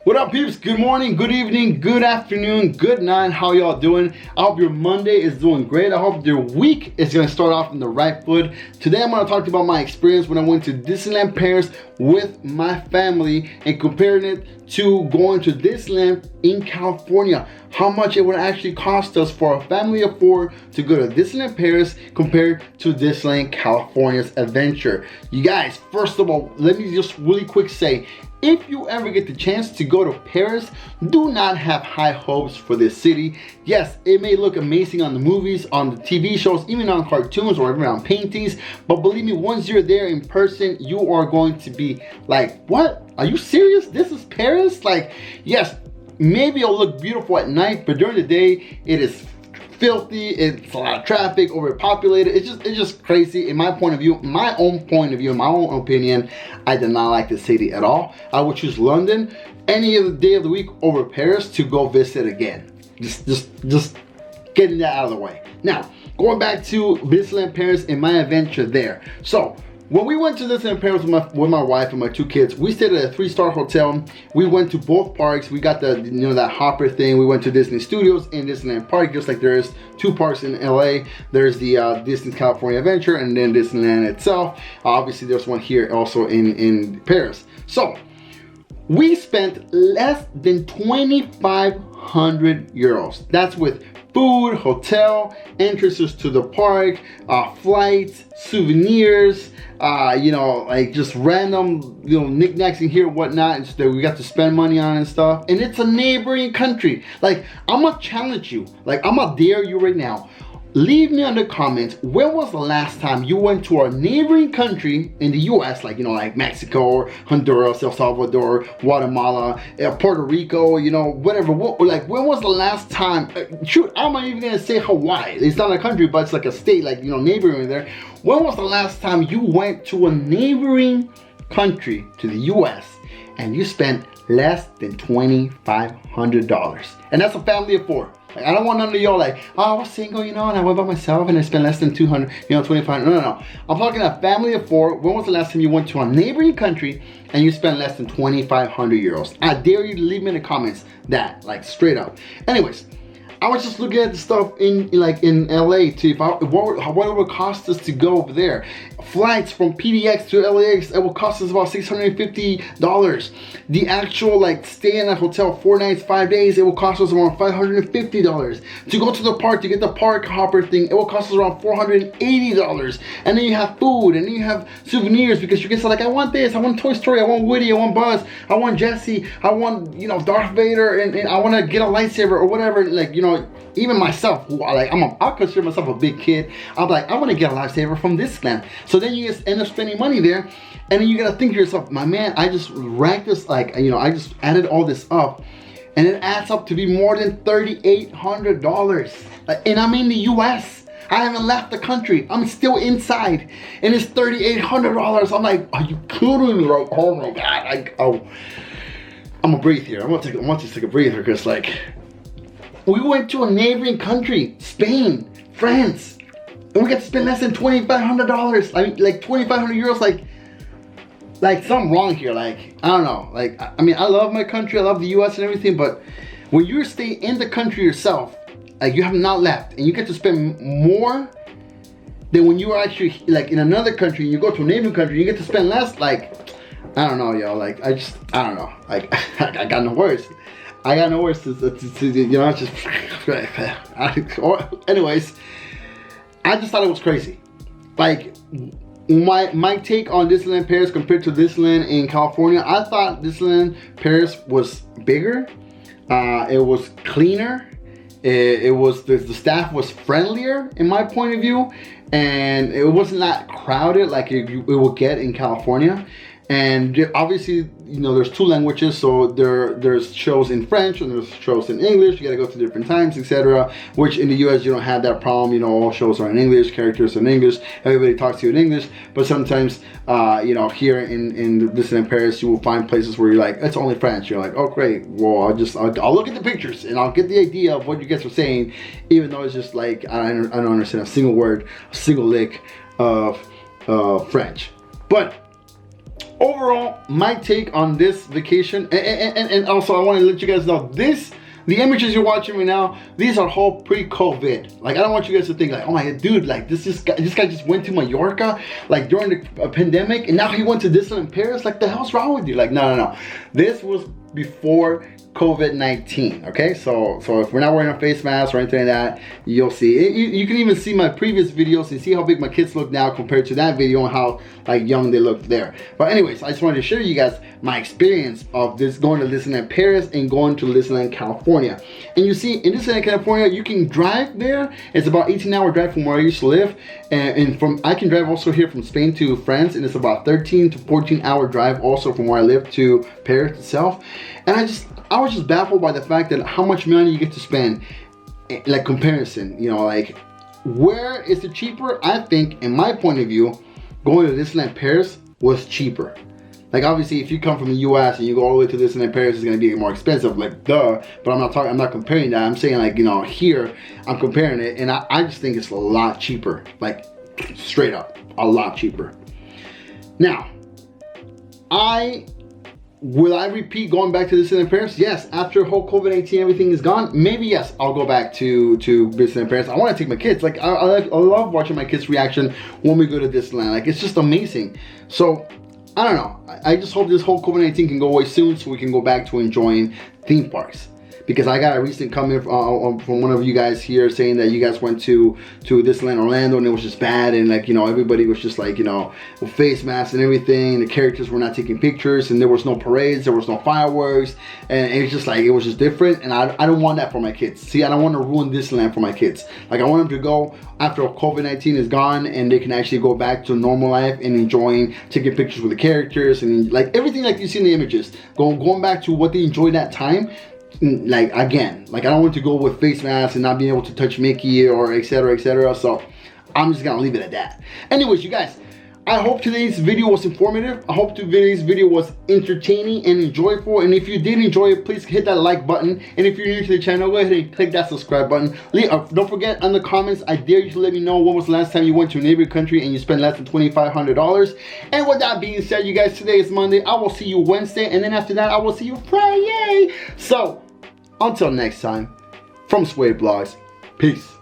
What up, peeps? Good morning, good evening, good afternoon, good night. How y'all doing? I hope your Monday is doing great. I hope your week is going to start off in the right foot. Today I'm going to talk about my experience when I went to Disneyland Paris with my family and comparing it to going to Disneyland in California. How much it would actually cost us for a family of 4 to go to Disneyland Paris compared to Disneyland California's adventure. You guys, first of all, let me just really quick say, if you ever get the chance to go to Paris, do not have high hopes for this city. Yes, it may look amazing on the movies, on the TV shows, even on cartoons or even on paintings, but believe me, once you're there in person, you are going to be like, what? Are you serious? This is Paris? Like, yes, maybe it'll look beautiful at night, but during the day, it is filthy, it's a lot of traffic, overpopulated. It's just crazy. In my point of view, my own opinion, I did not like the city at all. I would choose London any other day of the week over Paris to go visit again. Just getting that out of the way. Now, going back to Disneyland Paris and my adventure there. So when we went to Disneyland Paris with my wife and my 2 kids, we stayed at a 3-star hotel. We went to both parks. We got the, that hopper thing. We went to Disney Studios and Disneyland Park, just like there is 2 parks in LA. There's the Disney California Adventure and then Disneyland itself. Obviously, there's one here also in Paris. So we spent less than 2,500 euros. That's with food, hotel, entrances to the park, flights, souvenirs, like just random, knickknacks in here and whatnot that we got to spend money on and stuff. And it's a neighboring country. Like, I'm gonna challenge you. Like, I'm gonna dare you right now. Leave me in the comments, when was the last time you went to a neighboring country in the US, like, like Mexico or Honduras, El Salvador, Guatemala, Puerto Rico, whatever. Like, when was the last time, shoot, I'm not even gonna say Hawaii. It's not a country, but it's like a state, like, neighboring there. When was the last time you went to a neighboring country to the US and you spent less than $2,500? And that's a family of 4. Like, I don't want none of y'all like, oh, I was single, and I went by myself and I spent less than 200, 25. No. I'm talking a family of 4. When was the last time you went to a neighboring country and you spent less than 2,500 euros? I dare you to leave me in the comments that, like, straight up. Anyways, I was just looking at the stuff in LA to what it would cost us to go over there. Flights from PDX to LAX, it will cost us about $650. The actual stay in a hotel 4 nights, 5 days, it will cost us around $550. To go to the park, to get the park hopper thing, it will cost us around $480. And then you have food, and then you have souvenirs, because you can say, like, I want this, I want Toy Story, I want Woody, I want Buzz, I want Jesse, I want, Darth Vader, and I want to get a lightsaber or whatever, even myself, who I consider myself a big kid. I'm like, I want to get a lightsaber from Disneyland. So then you just end up spending money there, and then you gotta think to yourself, my man, I just ranked this, I just added all this up, and it adds up to be more than $3,800. And I'm in the US. I haven't left the country. I'm still inside, and it's $3,800. I'm like, are you kidding me? Like, oh my God. I'm gonna breathe here. I want to take a breather, because we went to a neighboring country, Spain, France, and we got to spend less than $2,500. Like 2,500 euros, like something wrong here. Like, I don't know. Like, I mean, I love my country, I love the US and everything, but when you stay in the country yourself, like, you have not left, and you get to spend more than when you are actually in another country, and you go to a neighboring country, you get to spend less. Like, I don't know, y'all. Like, I don't know. Like, I got no words. I got no words to just, anyways, I just thought it was crazy. Like, my take on Disneyland Paris compared to Disneyland in California, I thought Disneyland Paris was bigger, it was cleaner, it was, the staff was friendlier in my point of view, and it wasn't that crowded like it will get in California. And obviously, there's 2 languages, so there's shows in French and there's shows in English. You gotta go to different times, etc. Which in the US, you don't have that problem. All shows are in English, characters are in English, everybody talks to you in English. But sometimes, here in Disneyland Paris, you will find places where you're like, it's only French. You're like, oh great, well, I'll look at the pictures and I'll get the idea of what you guys are saying, even though it's just like, I don't understand a single word, a single lick of French. But overall, my take on this vacation, and also I want to let you guys know the images you're watching right now, these are all pre-COVID. Like, I don't want you guys to think like, oh my dude, like this guy just went to Mallorca like during the pandemic, and now he went to Disneyland Paris. Like, the hell's wrong with you? Like, no. This was before COVID-19, okay? So if we're not wearing a face mask or anything like that, you'll see it. You can even see my previous videos and see how big my kids look now compared to that video and how like young they look there. But anyways, I just wanted to share you guys my experience of this going to Disneyland Paris and going to Disneyland California. And you see, in Disneyland California, you can drive there. It's about 18-hour drive from where I used to live, and I can drive also here from Spain to France, and it's about 13 to 14-hour drive also from where I live to Paris itself. And I was just baffled by the fact that how much money you get to spend, like comparison, you know, like where is it cheaper? I think, in my point of view, going to Disneyland Paris was cheaper. Like, obviously, if you come from the US and you go all the way to Disneyland Paris, it's gonna be more expensive, like duh. But I'm not comparing that. I'm saying, like, you know, here I'm comparing it, and I just think it's a lot cheaper, like straight up, a lot cheaper. Now, will I repeat going back to Disneyland Paris? Yes. After whole COVID-19, everything is gone. Maybe yes, I'll go back to Disneyland Paris. I want to take my kids. Like, I love watching my kids' reaction when we go to Disneyland. Like, it's just amazing. So I don't know. I just hope this whole COVID-19 can go away soon so we can go back to enjoying theme parks. Because I got a recent comment from one of you guys here saying that you guys went to Disneyland Orlando and it was just bad, and like, you know, everybody was just like, you know, with face masks and everything. The characters were not taking pictures, and there was no parades, there was no fireworks, and it's just like, it was just different. And I don't want that for my kids. See, I don't want to ruin Disneyland for my kids. Like, I want them to go after COVID-19 is gone and they can actually go back to normal life and enjoying taking pictures with the characters and like everything like you see in the images. Going back to what they enjoyed that time. Like, again, like, I don't want to go with face masks and not being able to touch Mickey or etc. So I'm just gonna leave it at that. Anyways, you guys, I hope today's video was informative. I hope today's video was entertaining and enjoyable. And if you did enjoy it, please hit that like button. And if you're new to the channel, go ahead and click that subscribe button. Don't forget, in the comments, I dare you to let me know when was the last time you went to a neighboring country and you spent less than $2,500. And with that being said, you guys, today is Monday. I will see you Wednesday, and then after that, I will see you Friday. So until next time, from Sway Blogs, peace.